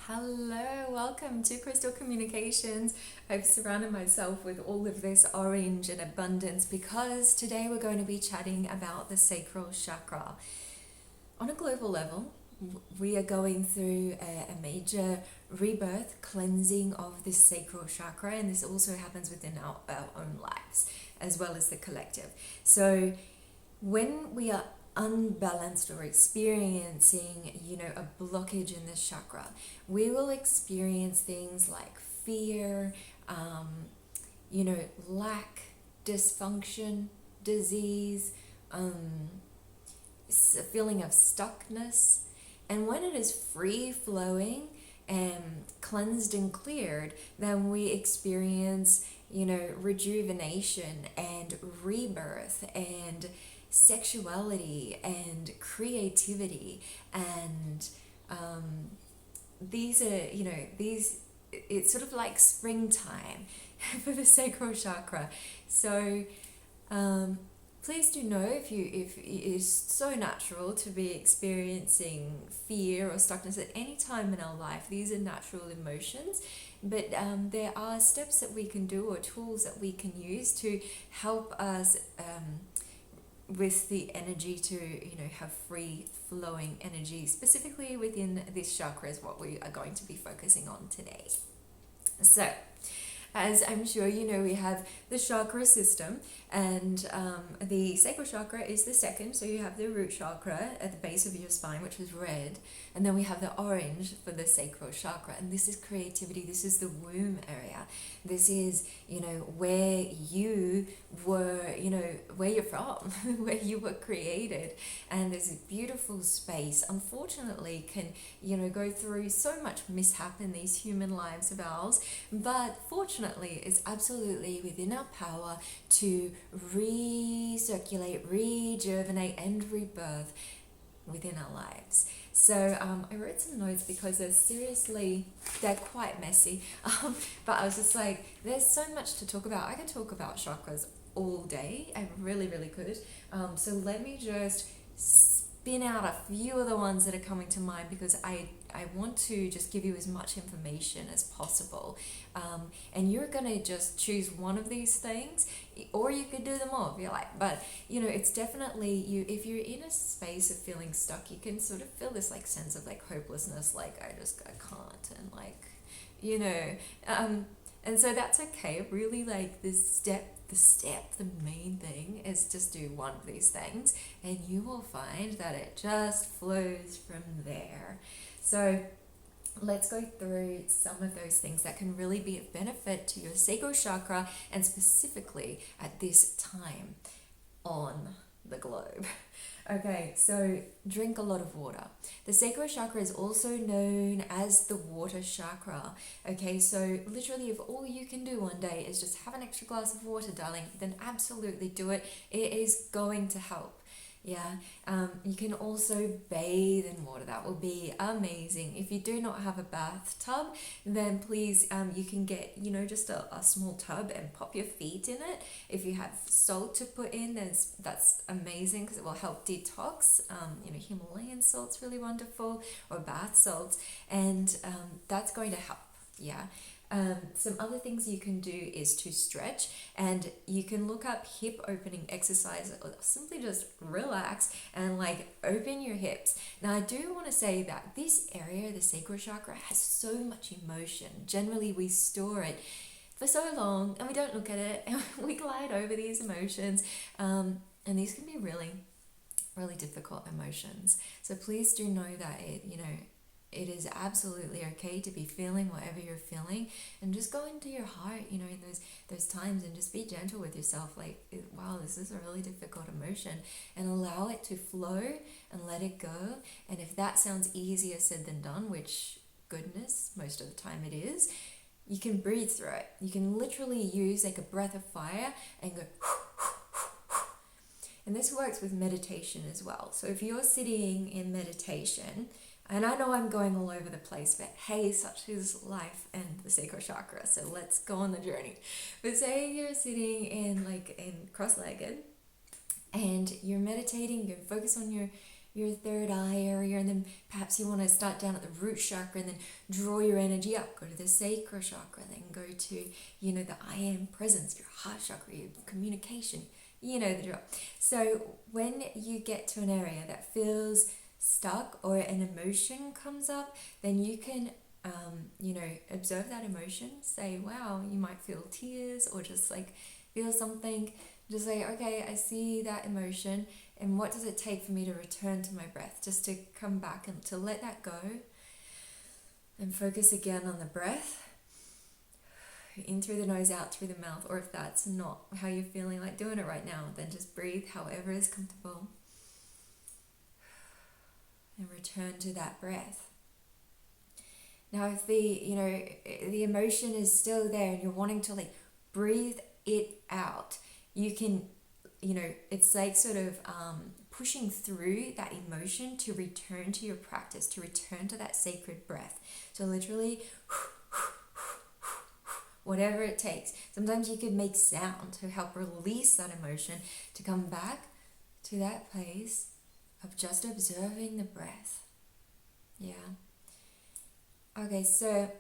Hello, welcome to Crystal Communications. I've surrounded myself with all of this orange and abundance because today we're going to be chatting about the sacral chakra. On a global level, we are going through a major rebirth, cleansing of this sacral chakra, and this also happens within our own lives as well as the collective. So when we are unbalanced or experiencing, a blockage in this chakra, we will experience things like fear, lack, dysfunction, disease, a feeling of stuckness. And when it is free flowing and cleansed and cleared, then we experience, rejuvenation and rebirth and sexuality and creativity. And these are, it's sort of like springtime for the sacral chakra. So please do know if it is so natural to be experiencing fear or stuckness at any time in our life. These are natural emotions, but there are steps that we can do or tools that we can use to help us with the energy to have free flowing energy, specifically within this chakra is what we are going to be focusing on today. So as I'm sure you know, we have the chakra system, and the sacral chakra is the second. So you have the root chakra at the base of your spine, which is red, and then we have the orange for the sacral chakra, and this is creativity. This is the womb area. This is where you were, where you're from, where you were created, and there's a beautiful space. Unfortunately, can go through so much mishap in these human lives of ours, but fortunately, it's absolutely within our power to recirculate, rejuvenate, and rebirth within our lives. So I wrote some notes because they're quite messy, but I was just like, there's so much to talk about. I could talk about chakras all day. I really, really could. So let me just spin out a few of the ones that are coming to mind because I want to just give you as much information as possible. And you're going to just choose one of these things, or you could do them all if you like. But, it's definitely if you're in a space of feeling stuck, you can sort of feel this like sense of like hopelessness, like I can't, and like, and so that's okay. Really, like the main thing is just do one of these things, and you will find that it just flows from there. So let's go through some of those things that can really be of benefit to your sacral chakra, and specifically at this time on the globe. Okay, so drink a lot of water. The sacral chakra is also known as the water chakra. Okay, so literally if all you can do one day is just have an extra glass of water, darling, then absolutely do it. It is going to help. Yeah, you can also bathe in water. That will be amazing. If you do not have a bathtub, then please you can get just a small tub and pop your feet in it. If you have salt to put in, that's amazing because it will help detox. Himalayan salt's really wonderful, or bath salts, and that's going to help. Yeah. Some other things you can do is to stretch, and you can look up hip opening exercise, or simply just relax and like open your hips. Now I do want to say that this area, the sacral chakra, has so much emotion. Generally we store it for so long and we don't look at it, and we glide over these emotions, and these can be really, really difficult emotions. So please do know that it is absolutely okay to be feeling whatever you're feeling, and just go into your heart, in those times, and just be gentle with yourself. Like, wow, this is a really difficult emotion, and allow it to flow and let it go. And if that sounds easier said than done, which goodness, most of the time it is, you can breathe through it. You can literally use like a breath of fire and go and this works with meditation as well. So if you're sitting in meditation, and I know I'm going all over the place, but hey, such is life and the sacral chakra, so let's go on the journey. But say you're sitting in cross-legged, and you're meditating, you're focused on your your third eye area, and then perhaps you want to start down at the root chakra and then draw your energy up, go to the sacral chakra, then go to, the I am presence, your heart chakra, your communication, the drill. So when you get to an area that feels stuck or an emotion comes up, then you can observe that emotion, say, wow, you might feel tears or just like feel something. Just say, okay, I see that emotion, and what does it take for me to return to my breath? Just to come back and to let that go and focus again on the breath. In through the nose, out through the mouth. Or if that's not how you're feeling like doing it right now, then just breathe however is comfortable. And return to that breath. Now if the emotion is still there and you're wanting to like breathe it out, you can, it's like sort of pushing through that emotion to return to your practice, to return to that sacred breath. So literally, whatever it takes. Sometimes you could make sound to help release that emotion, to come back to that place of just observing the breath. Yeah. Okay, so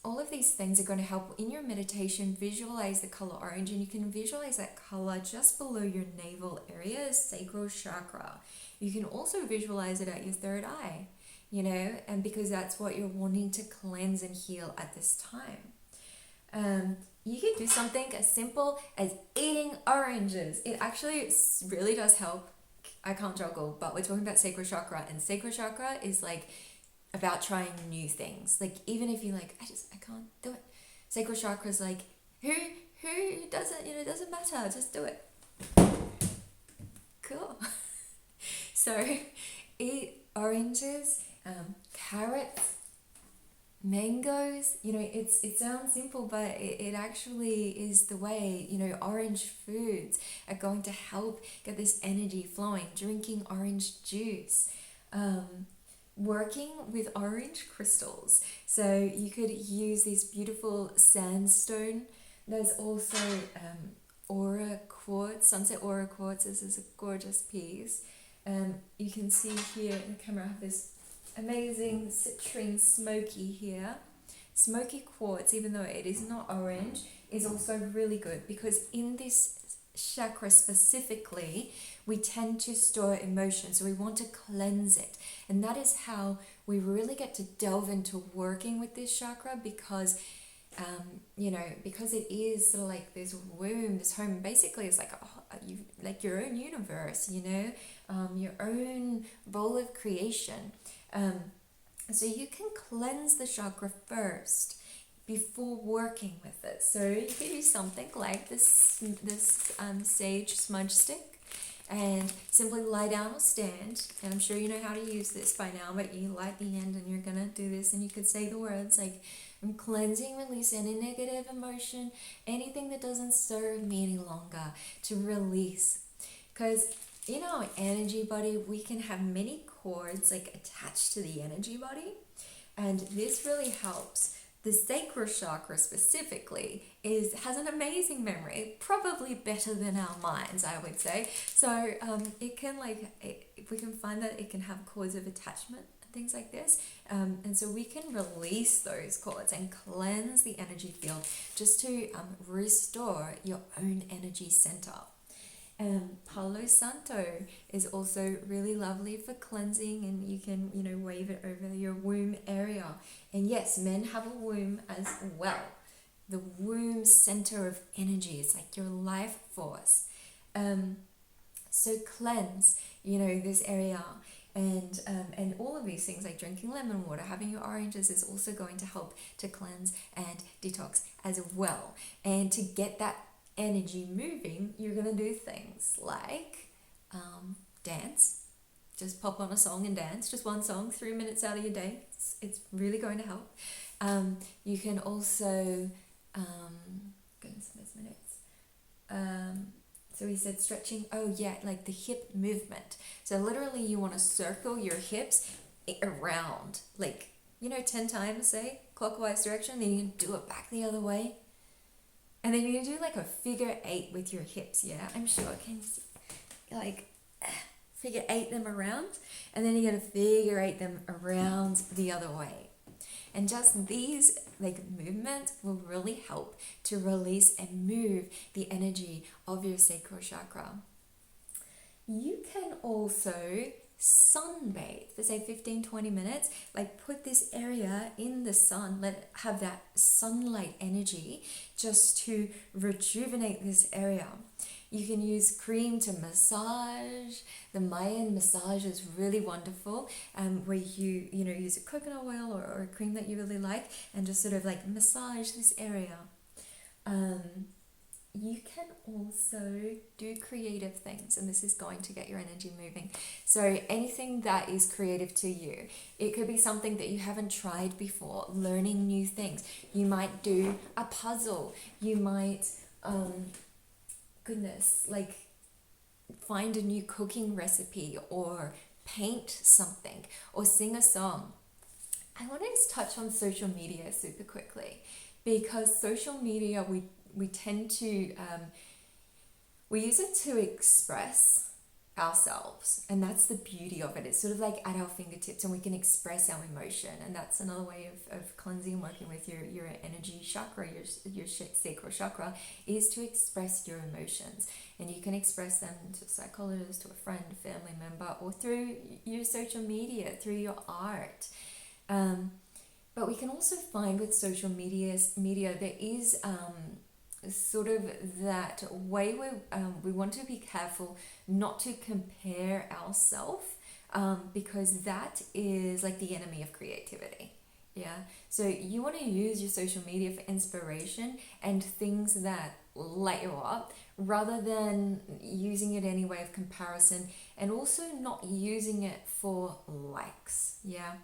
all of these things are going to help in your meditation. Visualize the color orange, and you can visualize that color just below your navel area, sacral chakra. You can also visualize it at your third eye, and because that's what you're wanting to cleanse and heal at this time. You can do something as simple as eating oranges. It actually really does help. I can't juggle, but we're talking about sacral chakra, and sacral chakra is like about trying new things. Like even if you're like, I can't do it. Sacral chakra is like, who doesn't, it doesn't matter, just do it. Cool. So eat oranges, carrots, mangoes. It sounds simple, but it actually is the way. Orange foods are going to help get this energy flowing. Drinking orange juice, working with orange crystals. So you could use these beautiful sandstone. There's also aura quartz, sunset aura quartz. This is a gorgeous piece. You can see here in the camera I have this amazing citrine smoky here. Smoky quartz, even though it is not orange, is also really good because in this chakra specifically, we tend to store emotion, so we want to cleanse it, and that is how we really get to delve into working with this chakra, because because it is sort of like this womb, this home. Basically it's like your own universe, your own bowl of creation. So you can cleanse the chakra first before working with it. So you could use something like this sage smudge stick, and simply lie down or stand. And I'm sure you know how to use this by now, but you light the end and you're gonna do this, and you could say the words like, I'm cleansing, release any negative emotion, anything that doesn't serve me any longer, to release. Because in our energy body, we can have many cords like attached to the energy body, and this really helps. The sacral chakra specifically has an amazing memory, probably better than our minds, I would say. So it can we can find that it can have cords of attachment and things like this, and so we can release those cords and cleanse the energy field just to restore your own energy center. Palo Santo is also really lovely for cleansing, and you can wave it over your womb area. And yes, men have a womb as well. The womb center of energy is like your life force. So cleanse this area, and all of these things like drinking lemon water, having your oranges is also going to help to cleanse and detox as well. And to get that energy moving, you're gonna do things like dance. Just pop on a song and dance, just one song, 3 minutes out of your day. It's really going to help. You can also goodness, there's minutes. So we said stretching. Oh yeah, like the hip movement. So literally you want to circle your hips around, 10 times, say, clockwise direction, then you can do it back the other way. And then you can do like a figure 8 with your hips, yeah? I'm sure, can you see? figure eight them around, and then you're going to figure eight them around the other way. And just these like movements will really help to release and move the energy of your sacral chakra. You can also sunbathe for say 15-20 minutes, like put this area in the sun, let it have that sunlight energy just to rejuvenate this area. You can use cream to massage. The Mayan massage is really wonderful, where you use a coconut oil or a cream that you really like and just sort of like massage this area. You can also do creative things, and this is going to get your energy moving. So anything that is creative to you, it could be something that you haven't tried before, learning new things. You might do a puzzle. You might, like find a new cooking recipe or paint something or sing a song. I want to touch on social media super quickly, because social media, we tend to, we use it to express ourselves, and that's the beauty of it. It's sort of like at our fingertips, and we can express our emotion, and that's another way of cleansing and working with your energy chakra, your sacral chakra, is to express your emotions. And you can express them to a psychologist, to a friend, a family member, or through your social media, through your art. But we can also find with social media there is sort of that way where we want to be careful not to compare ourselves, because that is like the enemy of creativity. Yeah, so you want to use your social media for inspiration and things that light you up, rather than using it any way of comparison, and also not using it for likes. Yeah,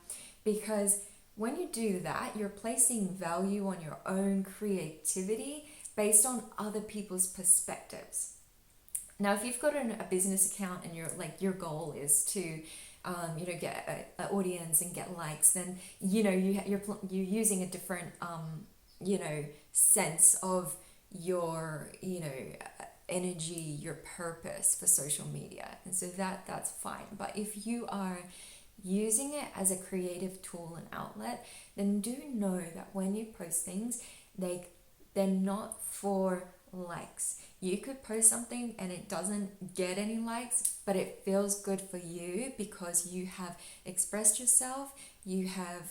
because when you do that, you're placing value on your own creativity based on other people's perspectives. Now, if you've got a business account and your goal is to get an audience and get likes, then you're using a different sense of your energy, your purpose for social media, and so that's fine. But if you are using it as a creative tool and outlet, then do know that when you post things, they're not for likes. You could post something and it doesn't get any likes, but it feels good for you because you have expressed yourself, you have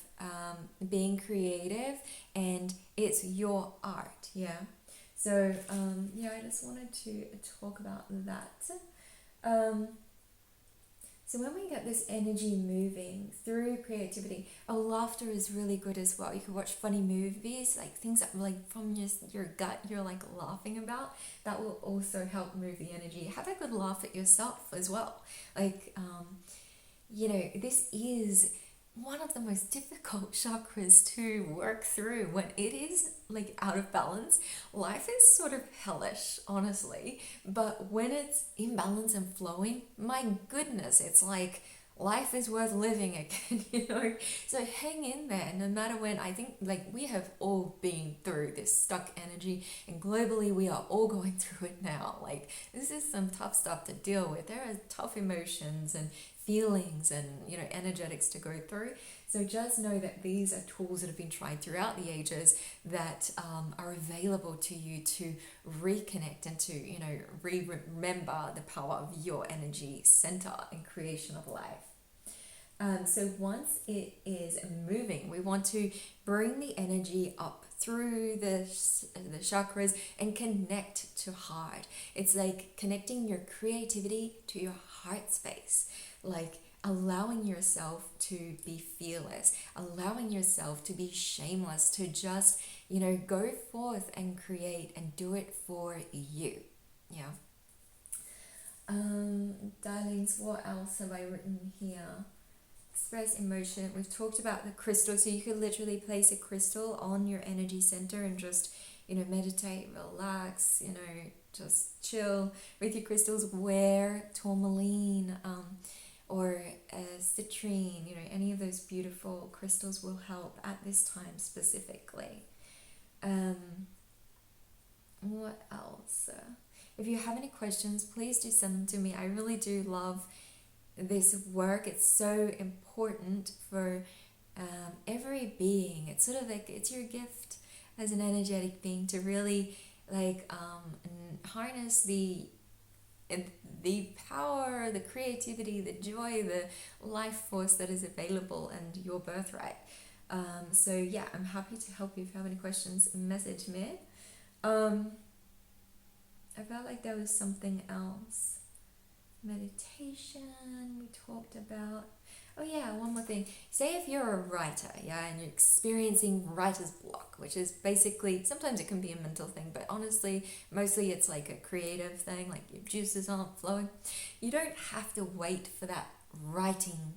been creative, and it's your art. Yeah. So I just wanted to talk about that. So when we get this energy moving through creativity, laughter is really good as well. You can watch funny movies, like things that like from your gut you're like laughing about. That will also help move the energy. Have a good laugh at yourself as well. This is one of the most difficult chakras to work through. When it is like out of balance, life is sort of hellish, honestly. But when it's in balance and flowing, my goodness, it's like life is worth living again, So hang in there, no matter when. I think like we have all been through this stuck energy, and globally we are all going through it now. Like this is some tough stuff to deal with. There are tough emotions and feelings and energetics to go through. So just know that these are tools that have been tried throughout the ages that are available to you to reconnect and to remember the power of your energy center and creation of life. So once it is moving, we want to bring the energy up through the chakras and connect to heart. It's like connecting your creativity to your heart space, like allowing yourself to be fearless, allowing yourself to be shameless, to just go forth and create and do it for you. Yeah. Darlings, what else have I written here? Express emotion. We've talked about the crystal, so you could literally place a crystal on your energy center and just meditate, relax, just chill with your crystals. Wear tourmaline or citrine, any of those beautiful crystals will help at this time specifically. What else? If you have any questions, please do send them to me. I really do love this work, it's so important for every being. It's sort of like, it's your gift as an energetic being to really like harness the power, the creativity, the joy, the life force that is available and your birthright. So yeah, I'm happy to help you. If you have any questions, message me. I felt like there was something else. Meditation we talked about. Oh yeah, one more thing. Say if you're a writer, yeah, and you're experiencing writer's block, which is basically, sometimes it can be a mental thing, but honestly, mostly it's like a creative thing, like your juices aren't flowing. You don't have to wait for that writing,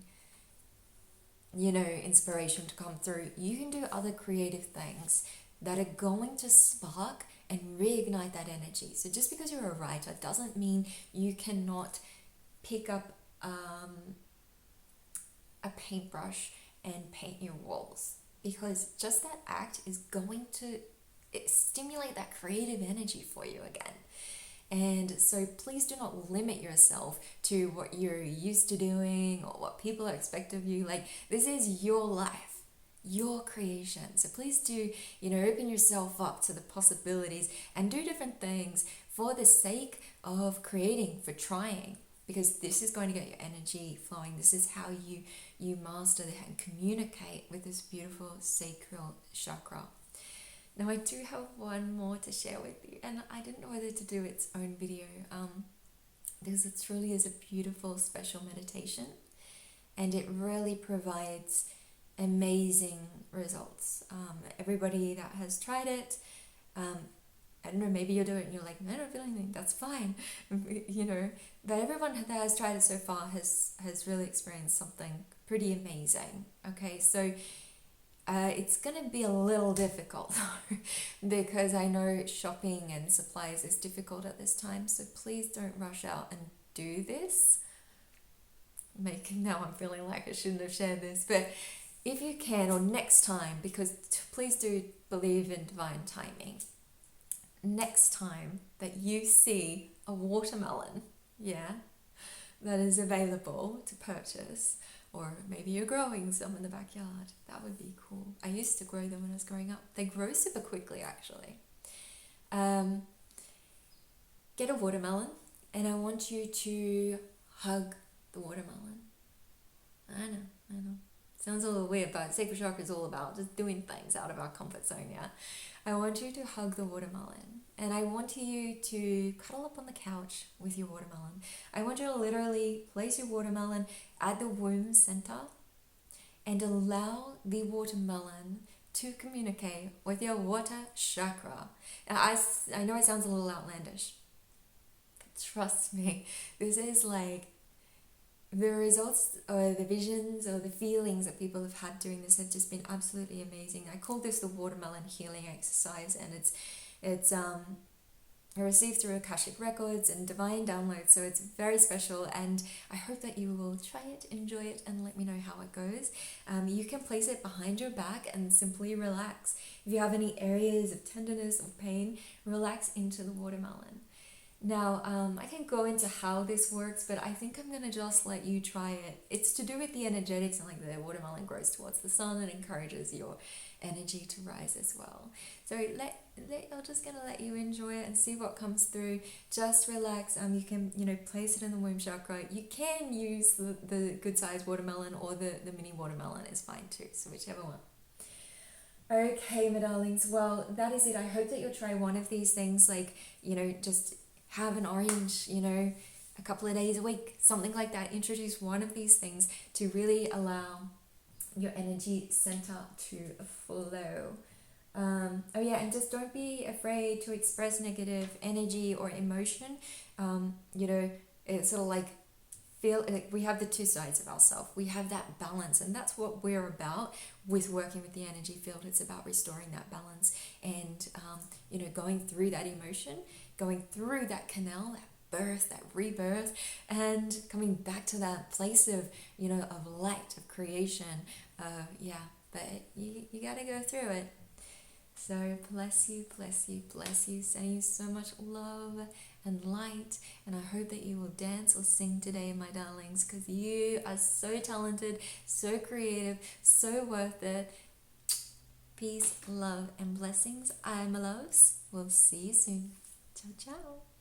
inspiration to come through. You can do other creative things that are going to spark and reignite that energy. So just because you're a writer doesn't mean you cannot pick up a paintbrush and paint your walls, because just that act is going to stimulate that creative energy for you again. And so please do not limit yourself to what you're used to doing or what people expect of you. Like, this is your life, your creation. So please do, open yourself up to the possibilities and do different things for the sake of creating, for trying, because this is going to get your energy flowing. This is how you master and communicate with this beautiful sacral chakra. Now I do have one more to share with you, and I didn't know whether to do its own video because it truly is a beautiful, special meditation, and it really provides amazing results. Everybody that has tried it, I don't know, maybe you're doing it and you're like, I don't feel anything, that's fine, but everyone that has tried it so far has really experienced something pretty amazing. Okay, so it's going to be a little difficult because I know shopping and supplies is difficult at this time, so please don't rush out and do this. Now I'm feeling like I shouldn't have shared this, but if you can, or next time, because please do believe in divine timing, next time that you see a watermelon, that is available to purchase, or maybe you're growing some in the backyard, that would be cool. I used to grow them when I was growing up. They grow super quickly, actually. Get a watermelon, and I want you to hug the watermelon. I know. Sounds a little weird, but Sacral Chakra is all about just doing things out of our comfort zone, yeah? I want you to hug the watermelon, and I want you to cuddle up on the couch with your watermelon. I want you to literally place your watermelon at the womb center and allow the watermelon to communicate with your water chakra. Now, I know it sounds a little outlandish, but trust me, this is like the results or the visions or the feelings that people have had doing this have just been absolutely amazing. I call this the watermelon healing exercise, and it's received through Akashic Records and divine downloads, so it's very special, and I hope that you will try it, enjoy it, and let me know how it goes. You can place it behind your back and simply relax. If you have any areas of tenderness or pain, relax into the watermelon. Now, I can go into how this works, but I think I'm going to just let you try it. It's to do with the energetics, and like the watermelon grows towards the sun and encourages your energy to rise as well. So I'm just going to let you enjoy it and see what comes through. Just relax. You can, place it in the womb chakra. You can use the good sized watermelon, or the mini watermelon is fine too. So whichever one. Okay, my darlings. Well, that is it. I hope that you'll try one of these things, like, just have an orange, a couple of days a week, something like that. Introduce one of these things to really allow your energy center to flow. And just don't be afraid to express negative energy or emotion. It's sort of like, feel like we have the two sides of ourselves. We have that balance, and that's what we're about with working with the energy field. It's about restoring that balance and going through that emotion, going through that canal, that birth, that rebirth, and coming back to that place of of light, of creation. But you gotta go through it. So bless you, bless you, bless you. Sending you so much love and light. And I hope that you will dance or sing today, my darlings, because you are so talented, so creative, so worth it. Peace, love, and blessings. I'm my loves. We'll see you soon. Ciao, ciao.